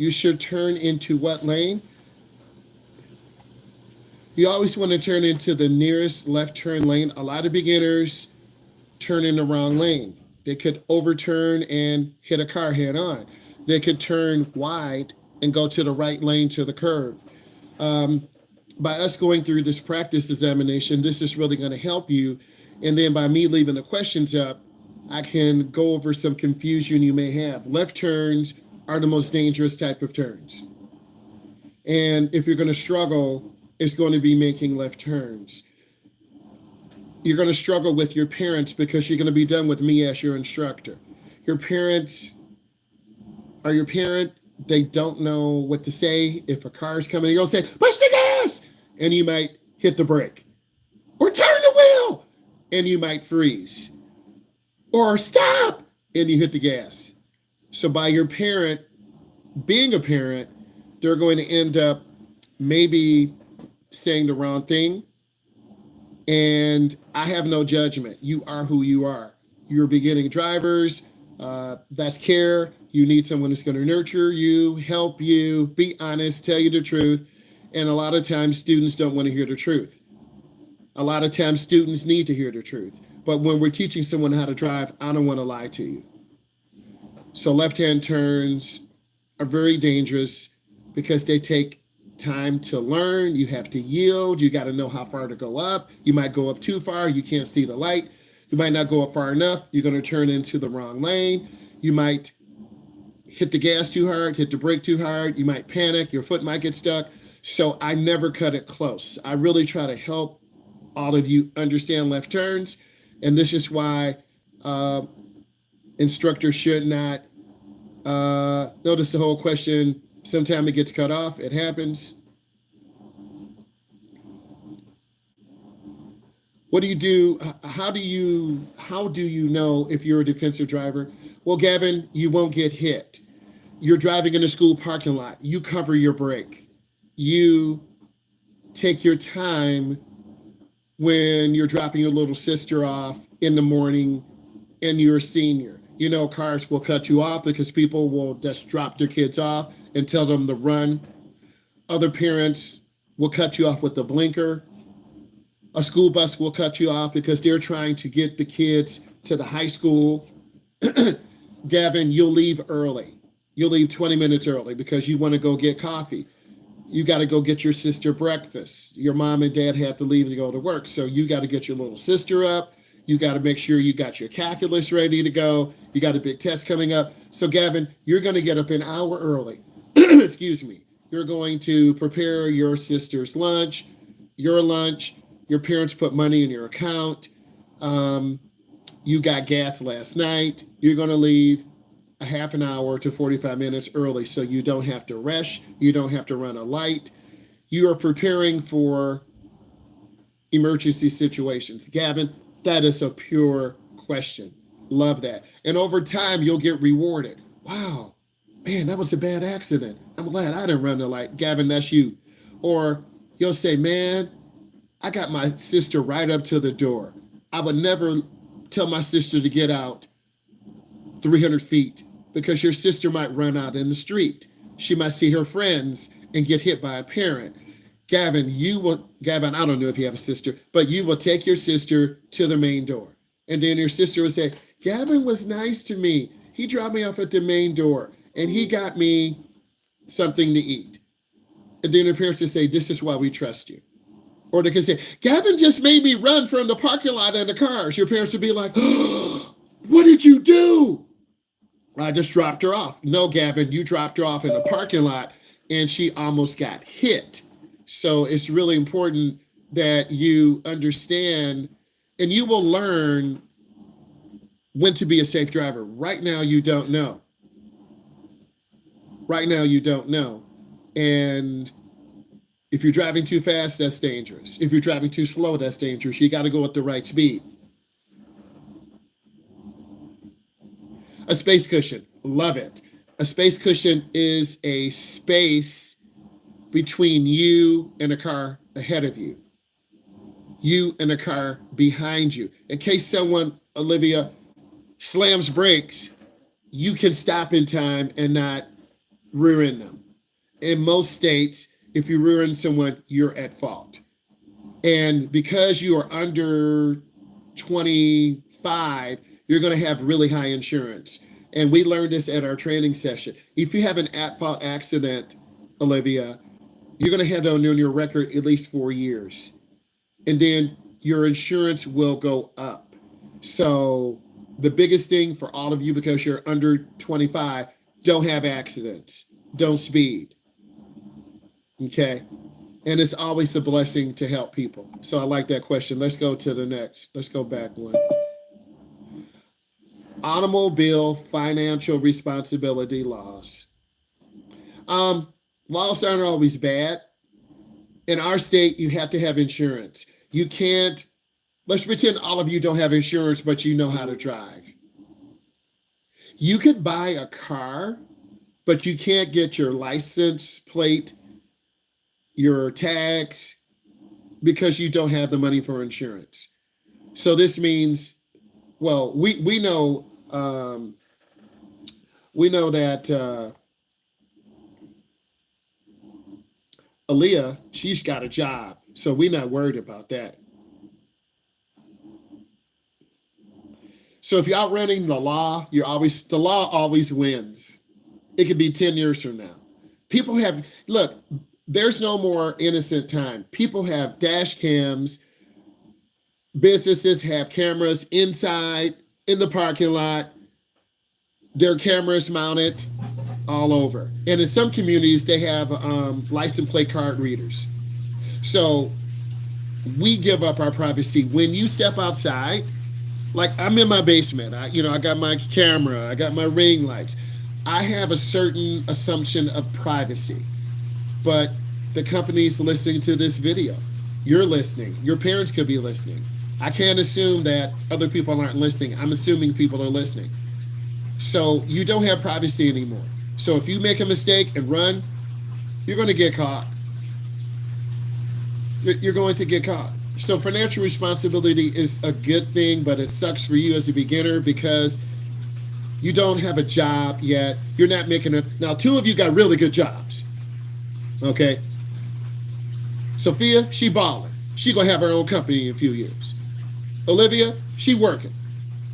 You should turn into what lane? You always want to turn into the nearest left turn lane. A lot of beginners turn in the wrong lane. They could overturn and hit a car head on. They could turn wide and go to the right lane to the curb. By us going through this practice examination, this is really going to help you. And then by me leaving the questions up, I can go over some confusion you may have. Left turns are the most dangerous type of turns. And if you're going to struggle, it's going to be making left turns. You're going to struggle with your parents because you're going to be done with me as your instructor. Your parents are your parent. They don't know what to say. If a car is coming, you'll say, push the gas, and you might hit the brake. Or turn the wheel, and you might freeze. Or stop, and you hit the gas. So by your parent being a parent, they're going to end up maybe saying the wrong thing. And I have no judgment. You are who you are. You're beginning drivers. That's care. You need someone who's going to nurture you, help you, be honest, tell you the truth. And a lot of times students don't want to hear the truth. A lot of times students need to hear the truth. But when we're teaching someone how to drive, I don't want to lie to you. So left-hand turns are very dangerous because they take time to learn. You have to yield. You got to know how far to go up. You might go up too far. You can't see the light. You might not go up far enough. You're going to turn into the wrong lane. You might hit the gas too hard, hit the brake too hard. You might panic. Your foot might get stuck. So I never cut it close. I really try to help all of you understand left turns. And this is why instructors should not notice the whole question. Sometimes it gets cut off. It happens. What do you do? How do you know if you're a defensive driver? Well, Gavin, you won't get hit. You're driving in a school parking lot. You cover your brake. You take your time when you're dropping your little sister off in the morning and you're a senior. You know, cars will cut you off because people will just drop their kids off and tell them to run. Other parents will cut you off with the blinker. A school bus will cut you off because they're trying to get the kids to the high school. Gavin, you'll leave early. You'll leave 20 minutes early because you want to go get coffee. You got to go get your sister breakfast. Your mom and dad have to leave to go to work. So you got to get your little sister up. You got to make sure you got your calculus ready to go. You got a big test coming up. So Gavin, you're going to get up an hour early. Excuse me. You're going to prepare your sister's lunch, your lunch. Your parents put money in your account. You got gas last night. You're going to leave a half an hour to 45 minutes early so you don't have to rush. You don't have to run a light. You are preparing for emergency situations. Gavin, that is a pure question. Love that. And over time, you'll get rewarded. Wow, man, that was a bad accident. I'm glad I didn't run the light. Gavin, that's you. Or you'll say, man, I got my sister right up to the door. I would never tell my sister to get out 300 feet because your sister might run out in the street. She might see her friends and get hit by a parent. Gavin, I don't know if you have a sister, but you will take your sister to the main door. And then your sister will say, Gavin was nice to me. He dropped me off at the main door and he got me something to eat. And then your parents will say, this is why we trust you. Or they can say, Gavin just made me run from the parking lot and the cars. Your parents would be like, oh, what did you do? I just dropped her off. No, Gavin, you dropped her off in the parking lot and she almost got hit. So it's really important that you understand and you will learn when to be a safe driver. Right now, you don't know. Right now, you don't know. And if you're driving too fast, that's dangerous. If you're driving too slow, that's dangerous. You got to go at the right speed. A space cushion, love it. A space cushion is a space between you and a car ahead of you. You and a car behind you. In case someone, Olivia, slams brakes, you can stop in time and not rear-end them. In most states, if you rear-end someone, you're at fault. And because you are under 25, you're going to have really high insurance. And we learned this at our training session. If you have an at-fault accident, Olivia, you're going to have that on your record at least 4 years. And then your insurance will go up. So the biggest thing for all of you, because you're under 25, don't have accidents. Don't speed. Okay. And it's always a blessing to help people. So I like that question. Let's go to the next. Let's go back one. Automobile financial responsibility laws. Laws aren't always bad. In our state, you have to have insurance. You can't, let's pretend all of you don't have insurance, but you know how to drive. You could buy a car, but you can't get your license plate, your tags, because you don't have the money for insurance. So this means, well, we know that Aaliyah, she's got a job, so we're not worried about that. So if you're outrunning the law, the law always wins. It could be 10 years from now. People have, look, there's no more innocent time. People have dash cams. Businesses have cameras inside, in the parking lot. There are cameras mounted all over. And in some communities, they have license plate card readers. So we give up our privacy. When you step outside, like I'm in my basement, I got my camera, I got my ring lights. I have a certain assumption of privacy, but the company's listening to this video. You're listening. Your parents could be listening. I can't assume that other people aren't listening. I'm assuming people are listening. So you don't have privacy anymore. So if you make a mistake and run, you're going to get caught. You're going to get caught. So financial responsibility is a good thing, but it sucks for you as a beginner because you don't have a job yet. You're not making it. Now, two of you got really good jobs. Okay. Sophia, she balling. She going to have her own company in a few years. Olivia, she working.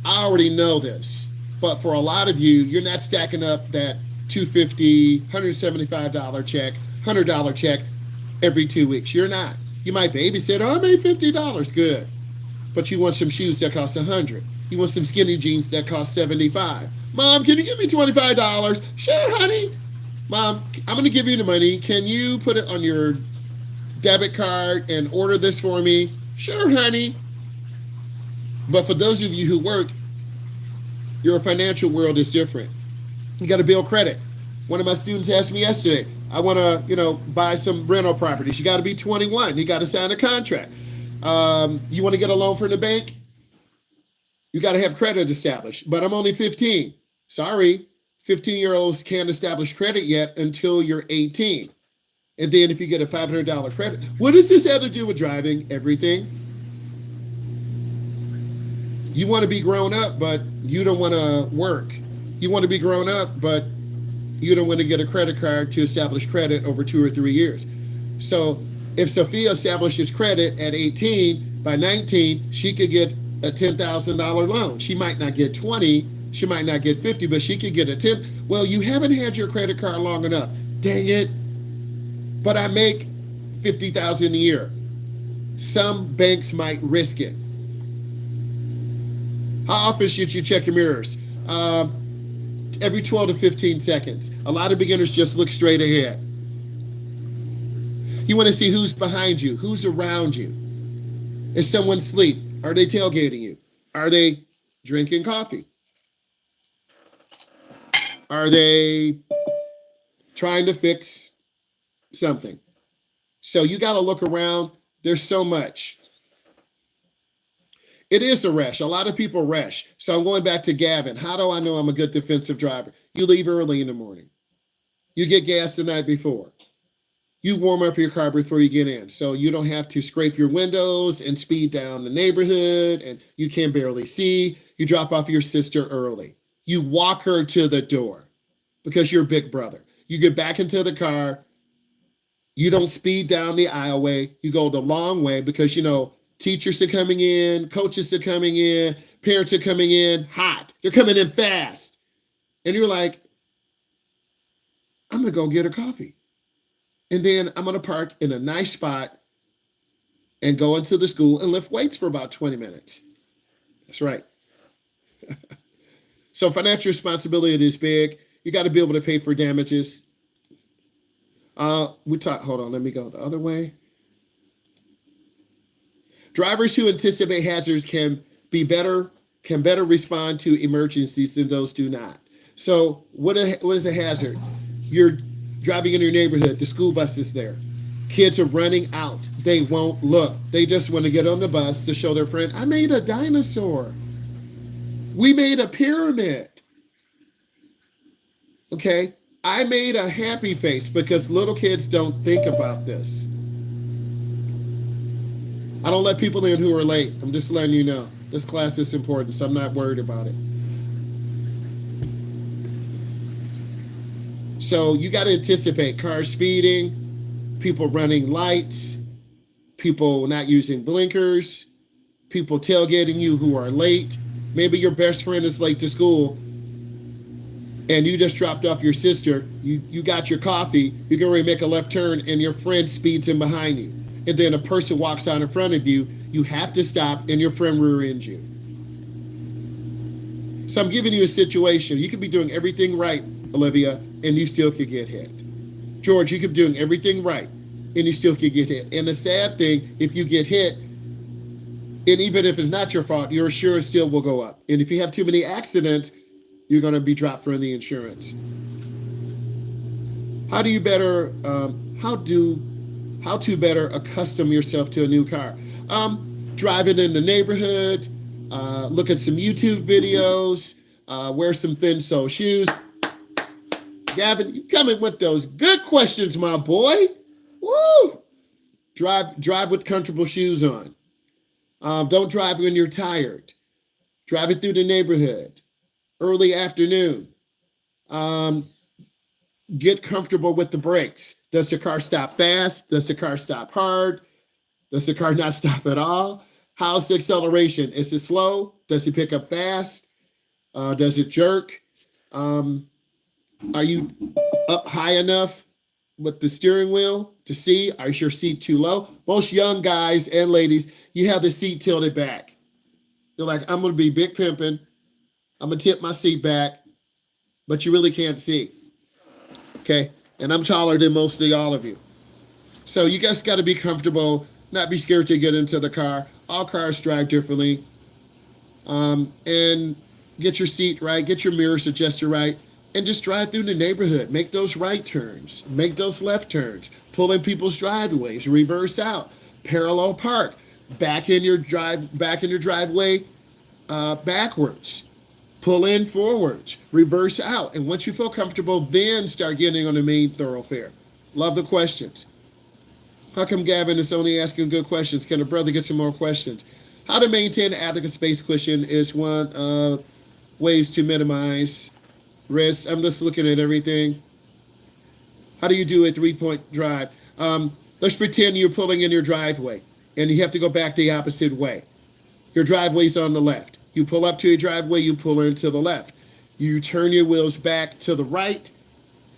I already know this. But for a lot of you, you're not stacking up that $250, $175 check, $100 check every 2 weeks. You're not. You might babysit. Oh, I made $50. Good. But you want some shoes that cost $100. You want some skinny jeans that cost $75. Mom, can you give me $25? Sure, honey. Mom, I'm going to give you the money. Can you put it on your debit card and order this for me? Sure, honey. But for those of you who work, your financial world is different. You got to build credit. One of my students asked me yesterday, I want to, buy some rental properties. You got to be 21. You got to sign a contract. You want to get a loan from the bank? You got to have credit established. But I'm only 15. Sorry, 15-year-olds can't establish credit yet until you're 18. And then if you get a $500 credit, what does this have to do with driving? Everything. You want to be grown up, but you don't want to work. You want to be grown up, but you don't want to get a credit card to establish credit over 2 or 3 years. So if Sophia establishes credit at 18, by 19, she could get a $10,000 loan. She might not get 20, she might not get 50, but she could get a 10. Well, you haven't had your credit card long enough. Dang it. But I make $50,000 a year. Some banks might risk it. How often should you check your mirrors? Every 12 to 15 seconds. A lot of beginners just look straight ahead. You want to see who's behind you, who's around you. Is someone asleep? Are they tailgating you? Are they drinking coffee? Are they trying to fix something? So you got to look around. There's so much. It is a rush. A lot of people rush. So I'm going back to Gavin. How do I know I'm a good defensive driver? You leave early in the morning. You get gas the night before. You warm up your car before you get in. So you don't have to scrape your windows and speed down the neighborhood and you can barely see. You drop off your sister early. You walk her to the door because you're big brother. You get back into the car. You don't speed down the aisleway. You go the long way because, teachers are coming in, coaches are coming in, parents are coming in hot. They're coming in fast. And you're like, I'm going to go get a coffee. And then I'm going to park in a nice spot and go into the school and lift weights for about 20 minutes. That's right. So financial responsibility is big. You got to be able to pay for damages. Hold on, let me go the other way. Drivers who anticipate hazards can better respond to emergencies than those do not. So what is a hazard? You're driving in your neighborhood, the school bus is there. Kids are running out. They won't look. They just want to get on the bus to show their friend, I made a dinosaur. We made a pyramid. Okay? I made a happy face because little kids don't think about this. I don't let people in who are late. I'm just letting you know. This class is important, so I'm not worried about it. So you got to anticipate cars speeding, people running lights, people not using blinkers, people tailgating you who are late. Maybe your best friend is late to school and you just dropped off your sister. You got your coffee, you're going to make a left turn and your friend speeds in behind you. And then a person walks out in front of you, you have to stop and your friend rear ends you. So I'm giving you a situation. You could be doing everything right, Olivia, and you still could get hit. George, you could be doing everything right and you still could get hit. And the sad thing, if you get hit, and even if it's not your fault, your insurance still will go up. And if you have too many accidents, you're going to be dropped from the insurance. How to better accustom yourself to a new car? Driving in the neighborhood, look at some YouTube videos, wear some thin sole shoes. Gavin, you coming with those good questions, my boy. Woo! Drive with comfortable shoes on. Don't drive when you're tired. Drive it through the neighborhood. Early afternoon. Get comfortable with the brakes. Does the car stop fast? Does the car stop hard? Does the car not stop at all? How's the acceleration? Is it slow? Does it pick up fast? Does it jerk? Are you up high enough with the steering wheel to see? Is your seat too low? Most young guys and ladies, you have the seat tilted back. They're like, I'm going to be big pimping. I'm going to tip my seat back, but you really can't see. Okay? And I'm taller than mostly all of you. So you guys got to be comfortable, not be scared to get into the car. All cars drive differently. And get your seat right, get your mirrors adjusted right, and just drive through the neighborhood. Make those right turns, make those left turns, pull in people's driveways, reverse out, parallel park, back in your driveway backwards. Pull in forwards, reverse out. And once you feel comfortable, then start getting on the main thoroughfare. Love the questions. How come Gavin is only asking good questions? Can a brother get some more questions? How to maintain an adequate space cushion is one of ways to minimize risk. I'm just looking at everything. How do you do a 3-point drive? Let's pretend you're pulling in your driveway and you have to go back the opposite way. Your driveway's on the left. You pull up to your driveway, you pull in to the left. You turn your wheels back to the right.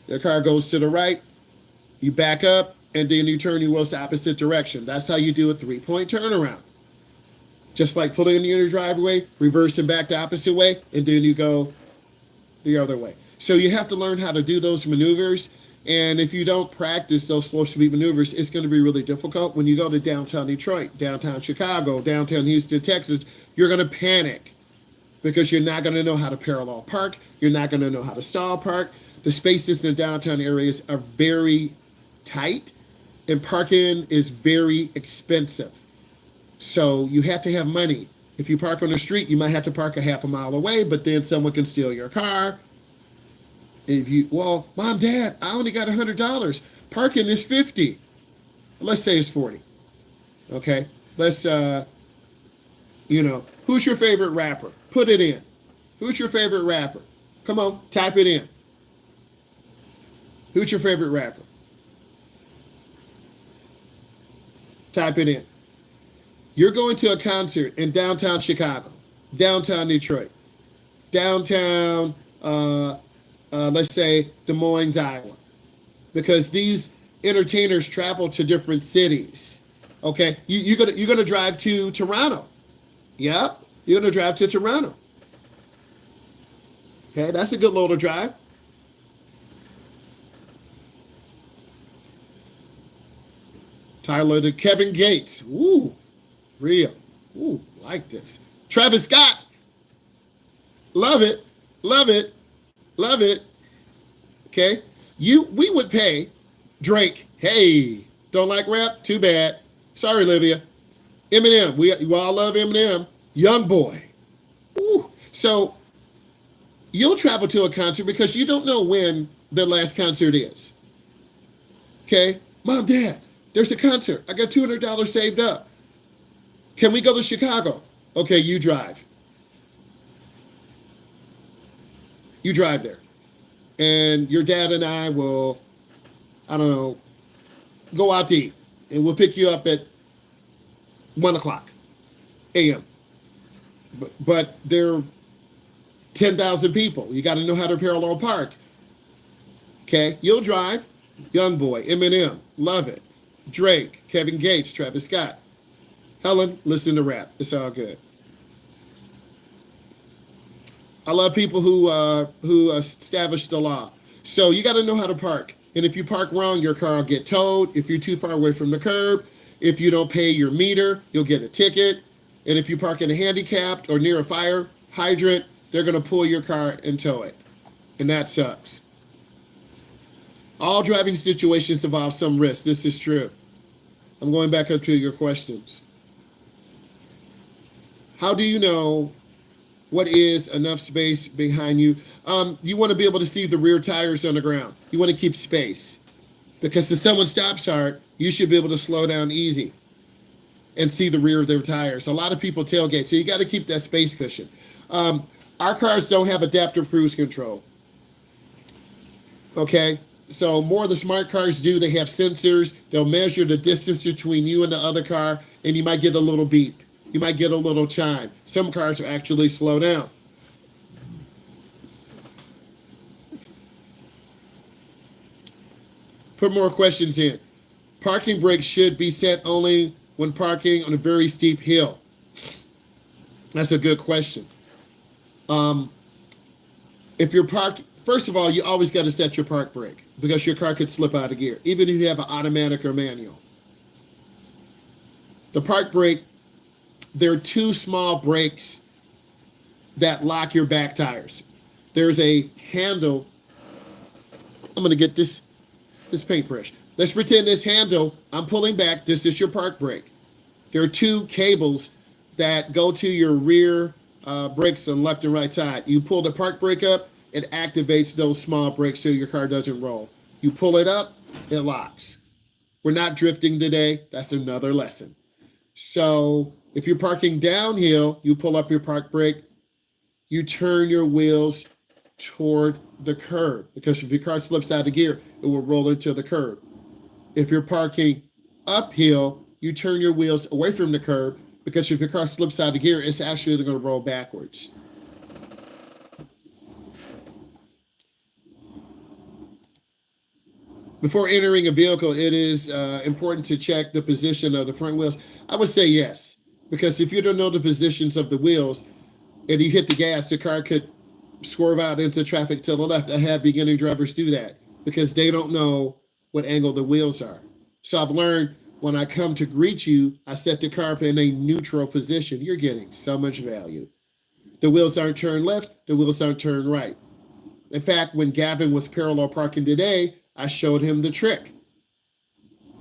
The car goes to the right. You back up, and then you turn your wheels the opposite direction. That's how you do a 3-point turnaround. Just like pulling in your driveway, reversing back the opposite way, and then you go the other way. So you have to learn how to do those maneuvers. And if you don't practice those slow speed maneuvers, it's going to be really difficult. When you go to downtown Detroit, downtown Chicago, downtown Houston, Texas, you're going to panic because you're not going to know how to parallel park. You're not going to know how to stall park. The spaces in downtown areas are very tight, and parking is very expensive. So you have to have money. If you park on the street, you might have to park a half a mile away, but then someone can steal your car. Mom, Dad, I only got $100. Parking is $50. Let's say it's $40. Okay? Let's, who's your favorite rapper? Put it in. Who's your favorite rapper? Come on, type it in. Who's your favorite rapper? Type it in. You're going to a concert in downtown Chicago, downtown Detroit, downtown, let's say, Des Moines, Iowa, because these entertainers travel to different cities. Okay, you're gonna drive to Toronto. Yep, you're gonna drive to Toronto. Okay, that's a good little drive. Tyler to Kevin Gates. Ooh, real. Ooh, like this. Travis Scott. Love it. Love it. Love it. Okay. We would pay Drake. Hey, don't like rap? Too bad. Sorry, Olivia. Eminem. We all love Eminem. Young boy. Ooh. So you'll travel to a concert because you don't know when their last concert is. Okay. Mom, Dad, there's a concert. I got $200 saved up. Can we go to Chicago? Okay, you drive. You drive there. And your dad and I will, I don't know, go out to eat. And we'll pick you up at 1 o'clock a.m. But there are 10,000 people. You got to know how to parallel park. Okay, you'll drive. Young boy, Eminem, love it. Drake, Kevin Gates, Travis Scott. Helen, listen to rap. It's all good. I love people who establish the law. So you got to know how to park. And if you park wrong, your car will get towed. If you're too far away from the curb, if you don't pay your meter, you'll get a ticket. And if you park in a handicapped or near a fire hydrant, they're going to pull your car and tow it. And that sucks. All driving situations involve some risk. This is true. I'm going back up to your questions. How do you know what is enough space behind you? You want to be able to see the rear tires on the ground. You want to keep space. Because if someone stops hard, you should be able to slow down easy and see the rear of their tires. A lot of people tailgate, so you got to keep that space cushion. Our cars don't have adaptive cruise control. Okay? So more of the smart cars do. They have sensors. They'll measure the distance between you and the other car, and you might get a little beep. You might get a little chime. Some cars will actually slow down. Put more questions in. Parking brakes should be set only when parking on a very steep hill. That's a good question. If you're parked, first of all, you always got to set your park brake because your car could slip out of gear, even if you have an automatic or manual. The park brake, there are two small brakes that lock your back tires. There's a handle. I'm going to get this paintbrush. Let's pretend this handle, I'm pulling back. This is your park brake. There are two cables that go to your rear brakes on the left and right side. You pull the park brake up, it activates those small brakes so your car doesn't roll. You pull it up, it locks. We're not drifting today. That's another lesson. So if you're parking downhill, you pull up your park brake, you turn your wheels toward the curb because if your car slips out of gear, it will roll into the curb. If you're parking uphill, you turn your wheels away from the curb because if your car slips out of gear, it's actually going to roll backwards. Before entering a vehicle, it is important to check the position of the front wheels. I would say yes, because if you don't know the positions of the wheels and you hit the gas, the car could swerve out into traffic to the left. I have beginning drivers do that because they don't know what angle the wheels are. So I've learned when I come to greet you, I set the car up in a neutral position. You're getting so much value. The wheels aren't turned left, the wheels aren't turned right. In fact, when Gavin was parallel parking today, I showed him the trick.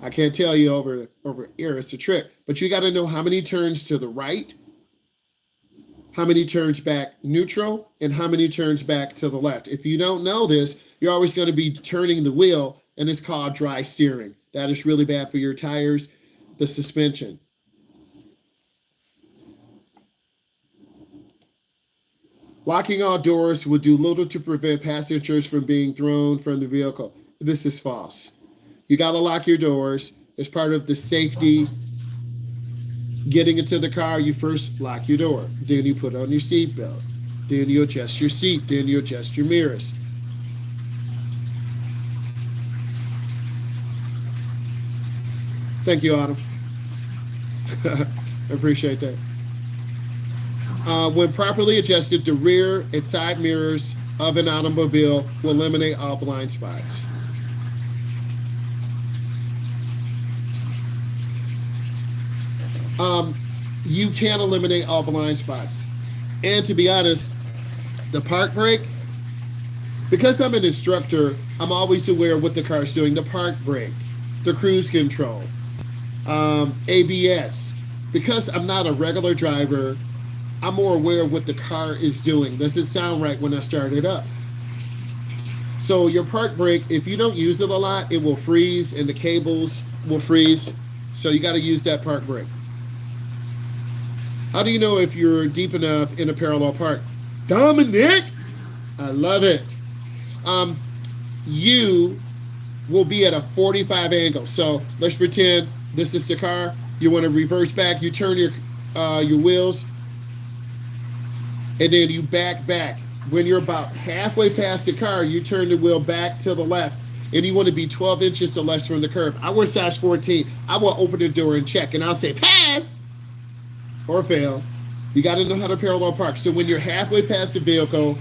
I can't tell you over here, it's a trick, but you got to know how many turns to the right, how many turns back neutral, and how many turns back to the left. If you don't know this, you're always going to be turning the wheel, and it's called dry steering. That is really bad for your tires, the suspension. Locking all doors will do little to prevent passengers from being thrown from the vehicle. This is false. You got to lock your doors. As part of the safety getting into the car, you first lock your door. Then you put on your seatbelt. Then you adjust your seat. Then you adjust your mirrors. Thank you, Autumn. I appreciate that. When properly adjusted, the rear and side mirrors of an automobile will eliminate all blind spots. You can eliminate all blind spots. And to be honest, the park brake, because I'm an instructor, I'm always aware of what the car is doing. The park brake, the cruise control, ABS. Because I'm not a regular driver, I'm more aware of what the car is doing. Does it sound right when I start it up? So your park brake, if you don't use it a lot, it will freeze and the cables will freeze. So you got to use that park brake. How do you know if you're deep enough in a parallel park? Dominic, I love it. You will be at a 45 angle. So let's pretend this is the car. You want to reverse back. You turn your wheels, and then you back. When you're about halfway past the car, you turn the wheel back to the left, and you want to be 12 inches or less from the curb. I wear size 14. I will open the door and check, and I'll say pass or fail. You got to know how to parallel park. So when you're halfway past the vehicle,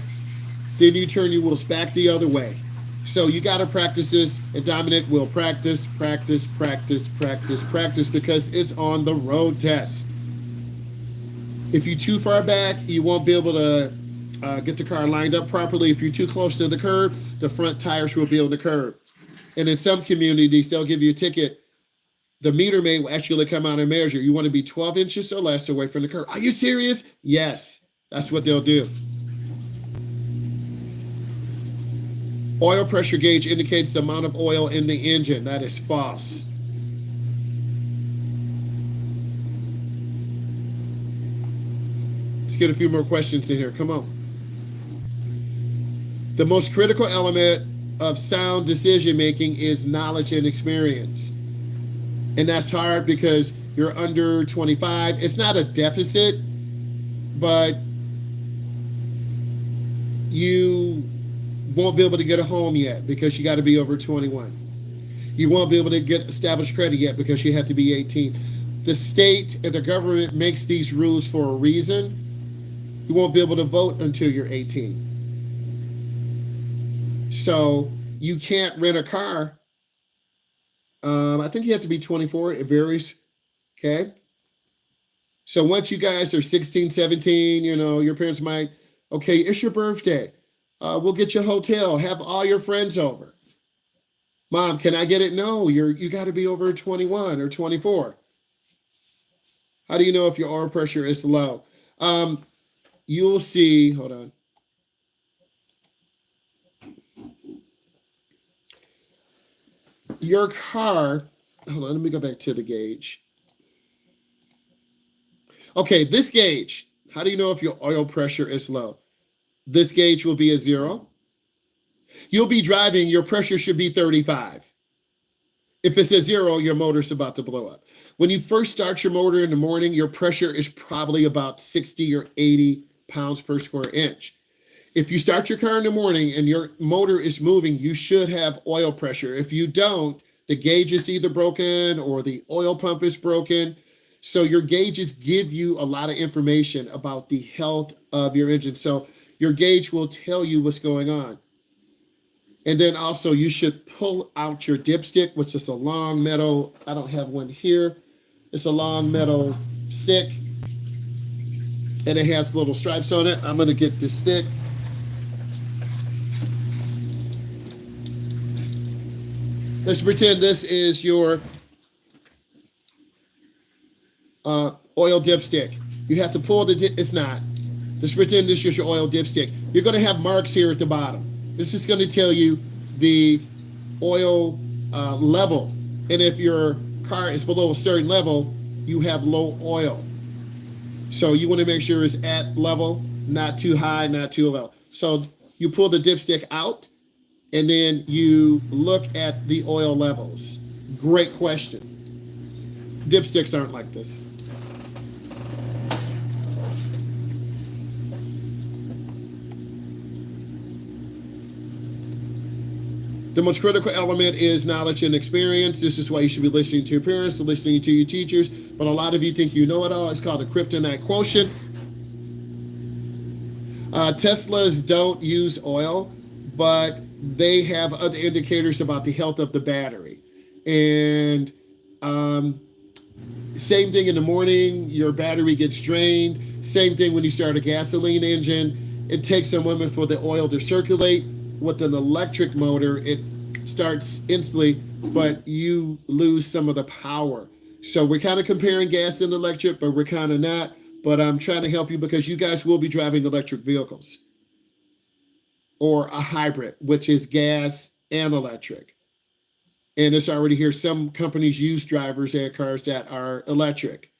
then you turn your wheels back the other way. So you got to practice this, and Dominic will practice because it's on the road test. If you're too far back, you won't be able to get the car lined up properly. If you're too close to the curb, the front tires will be on the curb. And in some communities, they'll give you a ticket. The meter maid will actually come out and measure. You want to be 12 inches or less away from the curb. Are you serious? Yes, that's what they'll do. Oil pressure gauge indicates the amount of oil in the engine. That is false. Let's get a few more questions in here. Come on. The most critical element of sound decision making is knowledge and experience. And that's hard because you're under 25. It's not a deficit, but you won't be able to get a home yet because you got to be over 21. You won't be able to get established credit yet because you have to be 18. The state and the government makes these rules for a reason. You won't be able to vote until you're 18. So you can't rent a car. I think you have to be 24. It varies. Okay. So once you guys are 16, 17, your parents might, okay, it's your birthday. We'll get you a hotel. Have all your friends over. Mom, can I get it? No, you got to be over 21 or 24. How do you know if your oil pressure is low? You'll see, hold on. Your car, hold on, let me go back to the gauge. Okay, this gauge, how do you know if your oil pressure is low? This gauge will be a 0. You'll be driving, your pressure should be 35. If it's a 0, your motor's about to blow up. When you first start your motor in the morning, your pressure is probably about 60 or 80 pounds per square inch. If you start your car in the morning and your motor is moving, you should have oil pressure. If you don't, the gauge is either broken or the oil pump is broken. So your gauges give you a lot of information about the health of your engine. So your gauge will tell you what's going on. And then also you should pull out your dipstick, which is a long metal, I don't have one here. It's a long metal stick and it has little stripes on it. I'm going to get this stick. Let's pretend this is your oil dipstick. You have to pull it's not. Let's pretend this is your oil dipstick. You're going to have marks here at the bottom. This is going to tell you the oil level. And if your car is below a certain level, you have low oil. So you want to make sure it's at level, not too high, not too low. So you pull the dipstick out and then you look at the oil levels. Great question. Dipsticks aren't like this. The most critical element is knowledge and experience. This is why you should be listening to your parents, listening to your teachers. But a lot of you think you know it all. It's called the kryptonite quotient. Teslas don't use oil, but they have other indicators about the health of the battery. And same thing in the morning, your battery gets drained. Same thing when you start a gasoline engine. It takes a moment for the oil to circulate. With an electric motor, it starts instantly, but you lose some of the power. So we're kind of comparing gas and electric, but we're kind of not. But I'm trying to help you because you guys will be driving electric vehicles or a hybrid, which is gas and electric. And it's already here. Some companies use drivers at cars that are electric.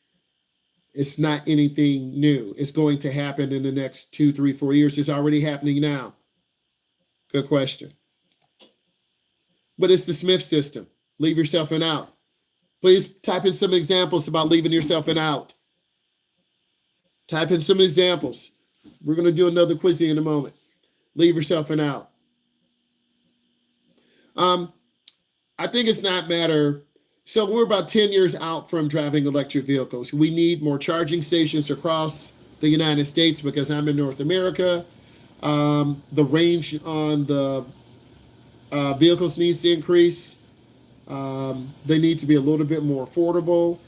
It's not anything new. It's going to happen in the next 2, 3, 4 years. It's already happening now. Good question. But it's the Smith system. Leave yourself in out. Please type in some examples about leaving yourself in out. Type in some examples. We're going to do another quizzing in a moment. Leave yourself in out. I think it's not matter. So we're about 10 years out from driving electric vehicles. We need more charging stations across the United States because I'm in North America. The range on the vehicles needs to increase. They need to be a little bit more affordable.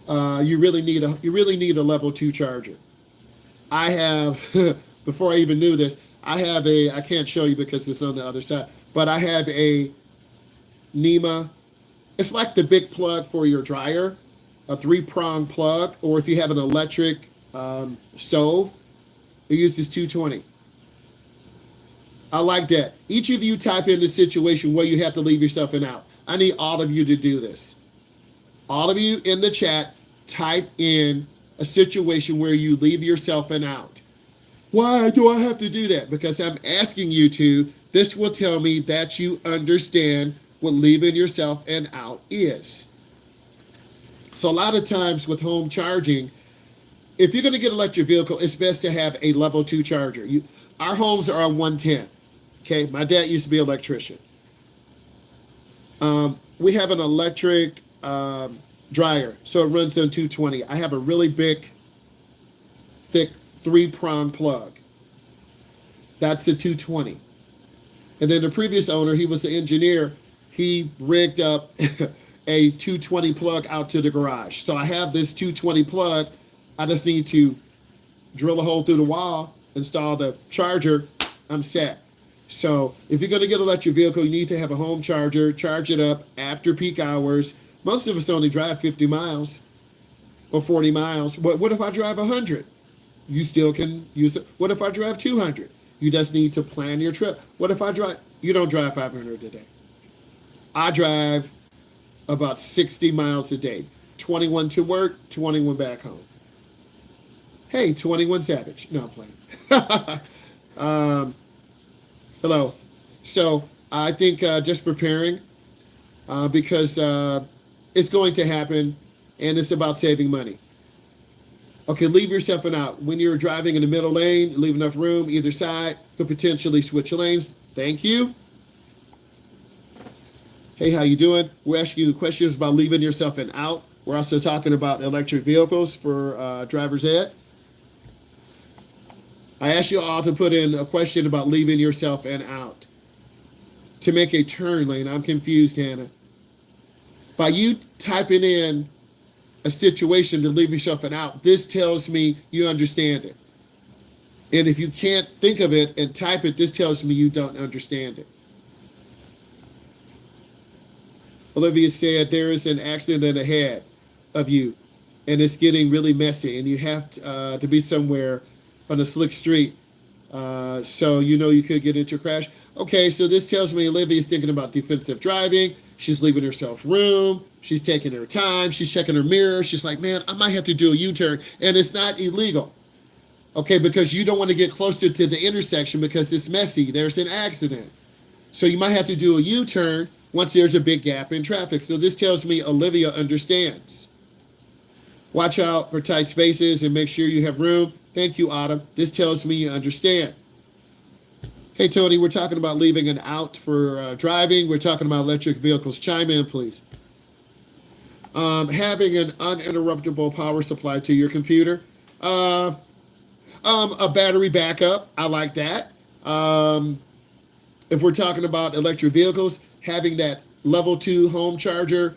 You really need a level 2 charger. I have before I even knew this, I can't show you because it's on the other side, but I have a NEMA. It's like the big plug for your dryer, a 3-prong plug, or if you have an electric stove, it uses 220. I like that. Each of you type in the situation where you have to leave yourself in out. I need all of you to do this. All of you in the chat, type in a situation where you leave yourself in out. Why do I have to do that? Because I'm asking you to. This will tell me that you understand what leaving yourself in out is. So a lot of times with home charging, if you're going to get an electric vehicle, it's best to have a level 2 charger. Our homes are on 110. Okay, my dad used to be an electrician. We have an electric dryer, so it runs on 220. I have a really big, thick 3-prong plug. That's a 220. And then the previous owner, he was the engineer. He rigged up a 220 plug out to the garage. So I have this 220 plug. I just need to drill a hole through the wall, install the charger, I'm set. So if you're going to get an electric vehicle, you need to have a home charger, charge it up after peak hours. Most of us only drive 50 miles or 40 miles. But what if I drive 100? You still can use it. What if I drive 200? You just need to plan your trip. What if you don't drive 500 a day. I drive about 60 miles a day. 21 to work, 21 back home. Hey, 21 Savage. No, I'm playing. Hello. So I think just preparing because it's going to happen and it's about saving money. Okay, leave yourself an out. When you're driving in the middle lane, leave enough room either side, could potentially switch lanes. Thank you. Hey, how you doing? We're asking you questions about leaving yourself an out. We're also talking about electric vehicles for driver's ed. I asked you all to put in a question about leaving yourself an out. To make a turn lane. I'm confused, Hannah. By you typing in a situation to leave yourself an out, this tells me you understand it. And if you can't think of it and type it, this tells me you don't understand it. Olivia said there is an accident ahead of you and it's getting really messy and you have to be somewhere on a slick street. So you could get into a crash. Okay, so this tells me Olivia is thinking about defensive driving. She's leaving herself room. She's taking her time. She's checking her mirror. She's like, man, I might have to do a U-turn. And it's not illegal. Okay, because you don't want to get closer to the intersection because it's messy. There's an accident. So you might have to do a U-turn once there's a big gap in traffic. So this tells me Olivia understands. Watch out for tight spaces and make sure you have room. Thank you, Autumn. This tells me you understand. Hey, Tony, we're talking about leaving an out for driving. We're talking about electric vehicles. Chime in, please. Having an uninterruptible power supply to your computer. A battery backup. I like that. If we're talking about electric vehicles, having that level 2 home charger,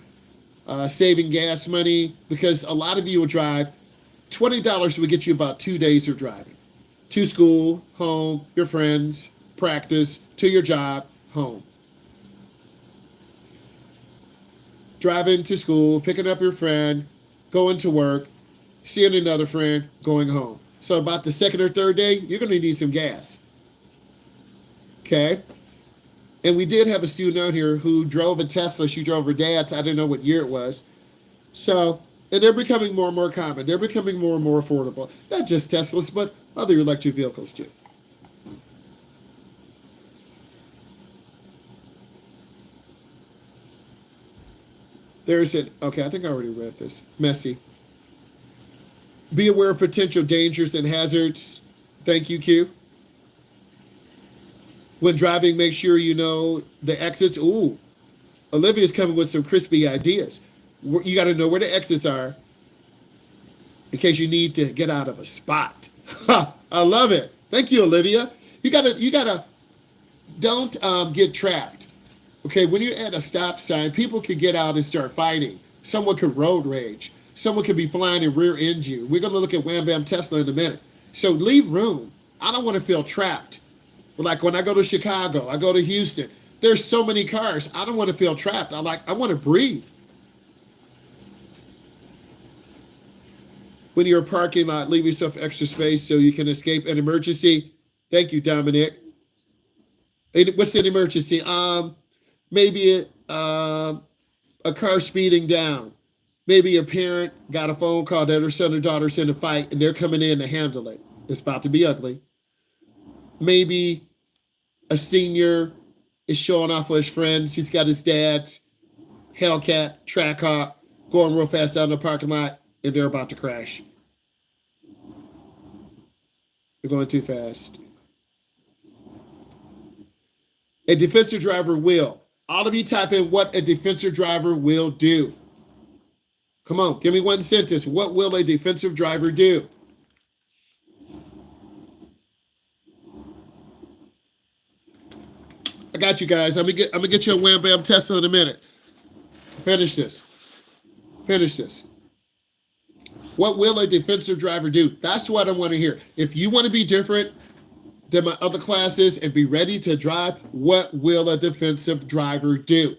saving gas money, because a lot of you will drive. $20 will get you about 2 days of driving. To school, home, your friends, practice, to your job, home. Driving to school, picking up your friend, going to work, seeing another friend, going home. So about the second or third day, you're going to need some gas. Okay? And we did have a student out here who drove a Tesla. She drove her dad's. I didn't know what year it was. So, and they're becoming more and more common. They're becoming more and more affordable. Not just Teslas, but other electric vehicles too. There's an, okay, I think I already read this. Messy. Be aware of potential dangers and hazards. Thank you, Q. When driving, make sure you know the exits. Ooh, Olivia's coming with some crispy ideas. You got to know where the exits are in case you need to get out of a spot. I love it. Thank you, Olivia. You gotta, don't get trapped. Okay, when you're at a stop sign, people could get out and start fighting. Someone could road rage. Someone could be flying and rear end you. We're gonna look at Wham Bam Tesla in a minute. So leave room. I don't want to feel trapped. Like when I go to Chicago, I go to Houston, there's so many cars. I don't want to feel trapped. I want to breathe. When you're in a parking lot, leave yourself extra space so you can escape an emergency. Thank you, Dominic. What's an emergency? Maybe a car speeding down. Maybe a parent got a phone call that her son or daughter's in a fight and they're coming in to handle it. It's about to be ugly. Maybe a senior is showing off with his friends. He's got his dad's Hellcat, Trackhawk, going real fast down the parking lot, and they're about to crash. They're going too fast. A defensive driver will. All of you type in what a defensive driver will do. Come on, give me one sentence. What will a defensive driver do? I got you guys. I'm gonna get you a Wham Bam Tesla in a minute. Finish this. What will a defensive driver do? That's what I want to hear. If you want to be different than my other classes and be ready to drive, what will a defensive driver do?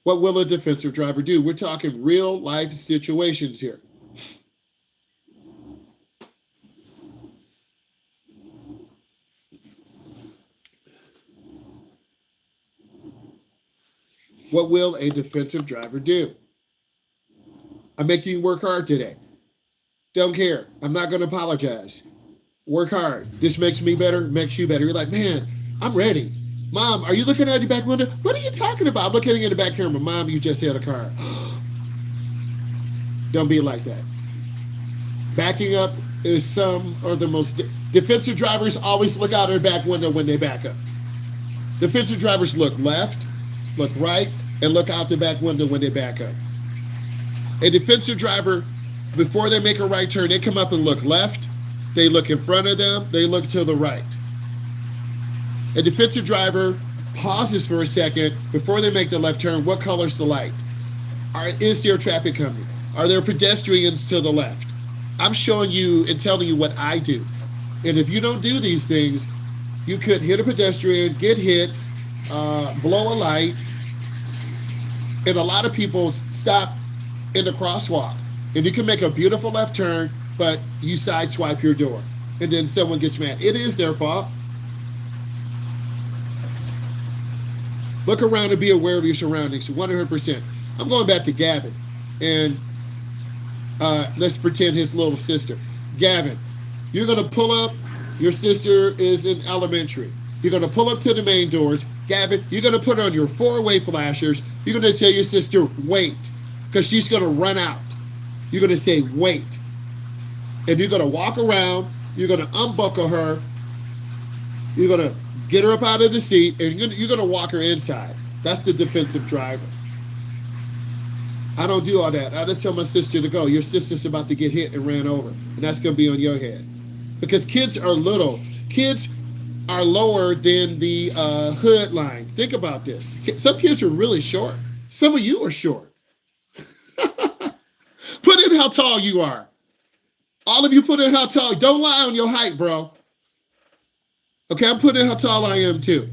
What will a defensive driver do? We're talking real life situations here. What will a defensive driver do? I'm making you work hard today. Don't care. I'm not going to apologize. Work hard. This makes me better, makes you better. You're like, man, I'm ready. Mom, are you looking at the back window? What are you talking about? I'm looking in the back camera. Mom, you just hit a car. Don't be like that. Backing up is some of the most... Defensive drivers always look out their back window when they back up. Defensive drivers look left, look right, and look out the back window when they back up. A defensive driver, before they make a right turn, they come up and look left, they look in front of them, they look to the right. A defensive driver pauses for a second before they make the left turn. What color's the light? Is there traffic coming? Are there pedestrians to the left? I'm showing you and telling you what I do. And if you don't do these things, you could hit a pedestrian, get hit, blow a light, and a lot of people stop in the crosswalk. And you can make a beautiful left turn, but you sideswipe your door. And then someone gets mad. It is their fault. Look around and be aware of your surroundings, 100%. I'm going back to Gavin. And let's pretend his little sister. Gavin, you're going to pull up. Your sister is in elementary. You're going to pull up to the main doors. Gavin, you're going to put on your four-way flashers. You're going to tell your sister, wait, because she's going to run out. You're going to say, wait. And you're going to walk around. You're going to unbuckle her. You're going to get her up out of the seat, and you're going to walk her inside. That's the defensive driver. I don't do all that. I just tell my sister to go. Your sister's about to get hit and ran over, and that's going to be on your head. Because kids are little. Kids are lower than the hood line. Think about this. Some kids are really short. Some of you are short. Put in how tall you are. All of you put in how tall. Don't lie on your height, bro. Okay, I'm putting in how tall I am too.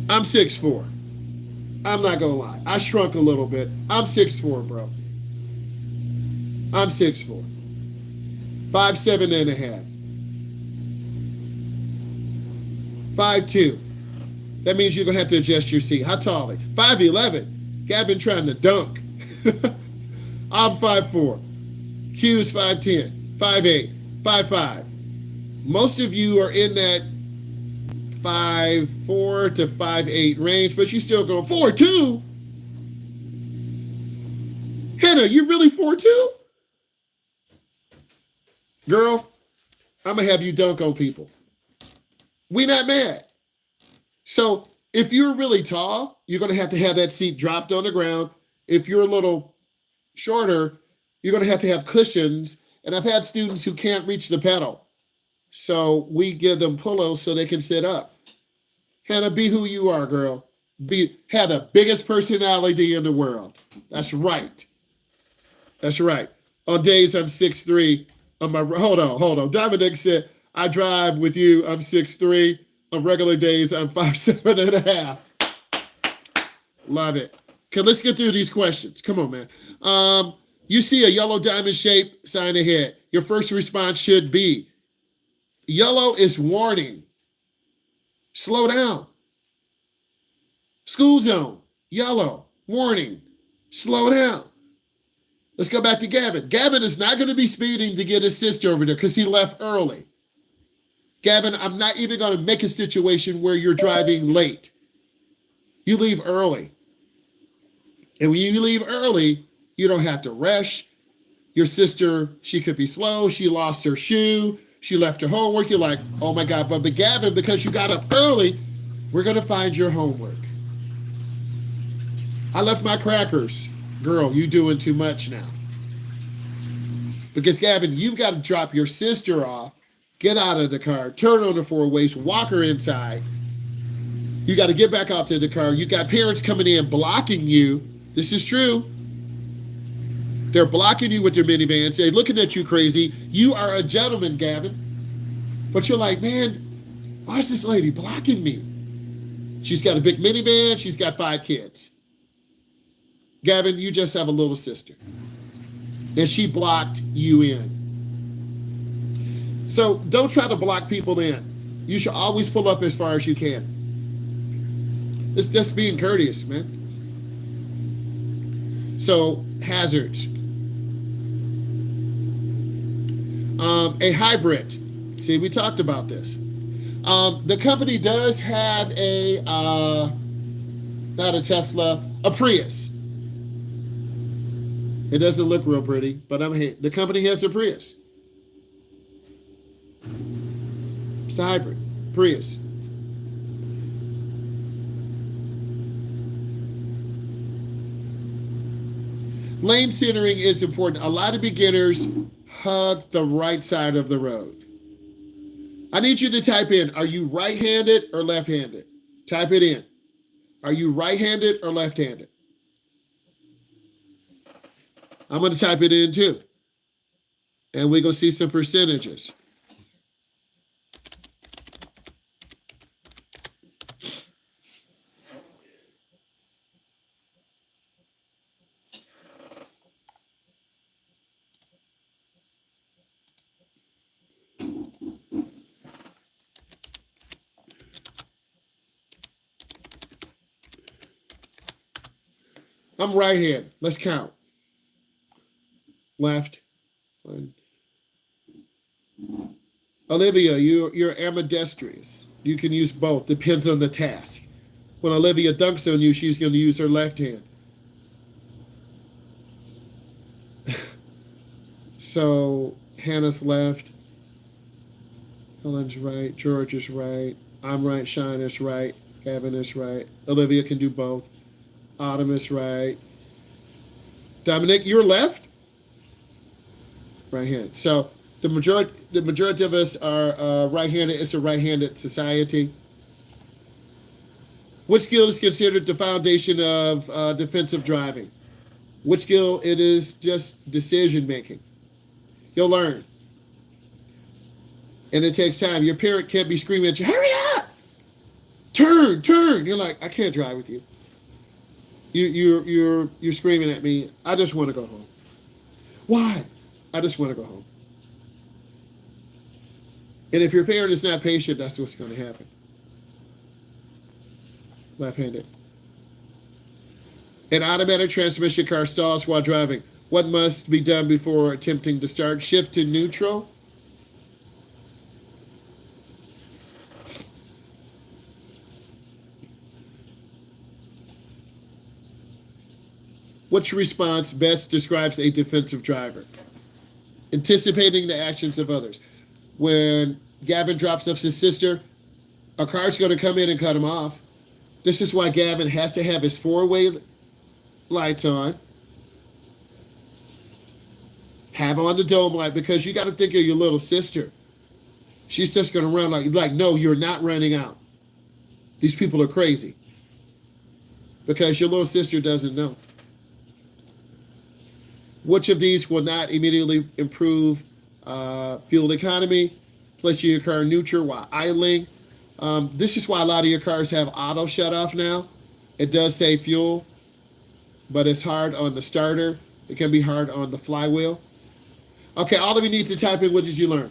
I'm 6'4". I'm not gonna lie. I shrunk a little bit. I'm 6'4", bro. I'm 6'4". 5'7" and a half. 5'2". That means you're gonna have to adjust your seat. How tall are you? 5'11". Gavin trying to dunk. I'm 5'4". Q's 5'10", 5'8", 5'5". Most of you are in that 5'4" to 5'8" range, but you still go 4'2". Hannah, you really 4'2"? Girl, I'm gonna have you dunk on people. We not mad. So if you're really tall, you're gonna have to have that seat dropped on the ground. If you're a little shorter, you're gonna to have cushions. And I've had students who can't reach the pedal. So we give them pillows so they can sit up. Hannah, be who you are, girl. Have the biggest personality in the world. That's right. That's right. On days I'm 6'3". Hold on. Dominic said, I drive with you, I'm 6'3". On regular days, I'm 5'7" and a half. Love it. Okay, let's get through these questions. Come on, man. You see a yellow diamond shape sign ahead. Your first response should be, yellow is warning. Slow down. School zone. Yellow. Warning. Slow down. Let's go back to Gavin. Gavin is not going to be speeding to get his sister over there because he left early. Gavin, I'm not even going to make a situation where you're driving late. You leave early. And when you leave early, you don't have to rush. Your sister, she could be slow. She lost her shoe. She left her homework. You're like, oh my God, but Gavin, because you got up early, we're going to find your homework. I left my crackers. Girl, you doing too much now. Because Gavin, you've got to drop your sister off, get out of the car, turn on the four ways, walk her inside. You got to get back out to the car. You got parents coming in blocking you. This is true. They're blocking you with their minivans. They're looking at you crazy. You are a gentleman, Gavin. But you're like, man, why is this lady blocking me? She's got a big minivan. She's got 5 kids. Gavin, you just have a little sister. And she blocked you in. So don't try to block people in. You should always pull up as far as you can. It's just being courteous, man. So, hazards. A hybrid. See, we talked about this. The company does have not a Tesla, a Prius. It doesn't look real pretty, but the company has a Prius. It's a hybrid, Prius. Lane centering is important. A lot of beginners hug the right side of the road. I need you to type in, are you right-handed or left-handed? Type it in. Are you right-handed or left-handed? I'm going to type it in too. And we're going to see some percentages. I'm right-handed. Let's count. Left. One. Olivia, you're ambidextrous. You can use both. Depends on the task. When Olivia dunks on you, she's going to use her left hand. So Hannah's left. Helen's right. George is right. I'm right. Shine is right. Gavin is right. Olivia can do both. Autumn is right. Dominic, you're left. Right hand. So the majority of us are right-handed. It's a right-handed society. What skill is considered the foundation of defensive driving? Which skill? It is just decision making. You'll learn. And it takes time. Your parent can't be screaming at you, hurry up! Turn! You're like, I can't drive with you. You're screaming at me, I just want to go home. Why? I just want to go home. And if your parent is not patient, that's what's going to happen. Left-handed. An automatic transmission car stalls while driving. What must be done before attempting to start? Shift to neutral. Which response best describes a defensive driver? Anticipating the actions of others. When Gavin drops off his sister, a car's going to come in and cut him off. This is why Gavin has to have his four-way lights on. Have on the dome light, because you got to think of your little sister. She's just going to run like, no, you're not running out. These people are crazy. Because your little sister doesn't know. Which of these will not immediately improve fuel economy? Placing your car in neutral while idling. This is why a lot of your cars have auto shut off now. It does save fuel, but it's hard on the starter. It can be hard on the flywheel. Okay, all of you need to type in what did you learn.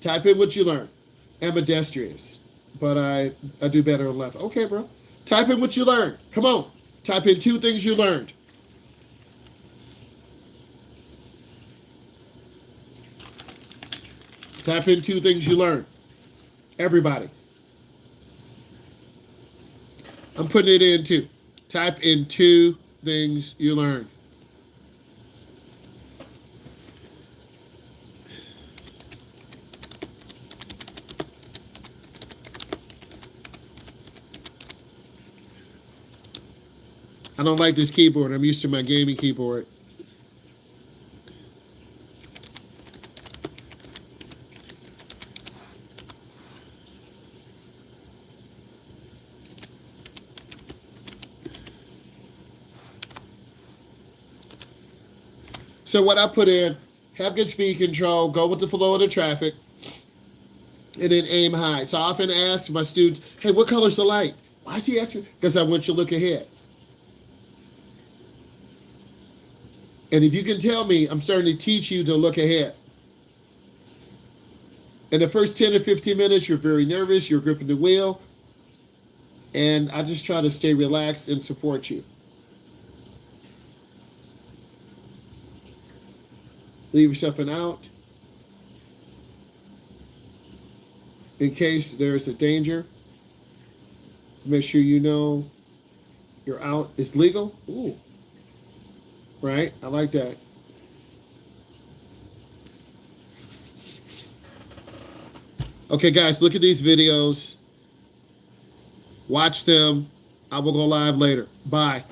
Type in what you learned. Ambidextrous, but I do better on left. Okay, bro. Type in what you learned. Come on. Type in 2 things you learned. Type in 2 things you learned. Everybody. I'm putting it in too. Type in 2 things you learned. I don't like this keyboard. I'm used to my gaming keyboard. So what I put in, have good speed control, go with the flow of the traffic, and then aim high. So I often ask my students, hey, what color's the light? Why is he asking? Because I want you to look ahead. And if you can tell me, I'm starting to teach you to look ahead. In the first 10 or 15 minutes, you're very nervous, you're gripping the wheel, and I just try to stay relaxed and support you. Leave yourself an out in case there's a danger. Make sure you know your out is legal. Ooh. Right? I like that. Okay, guys, look at these videos. Watch them. I will go live later. Bye.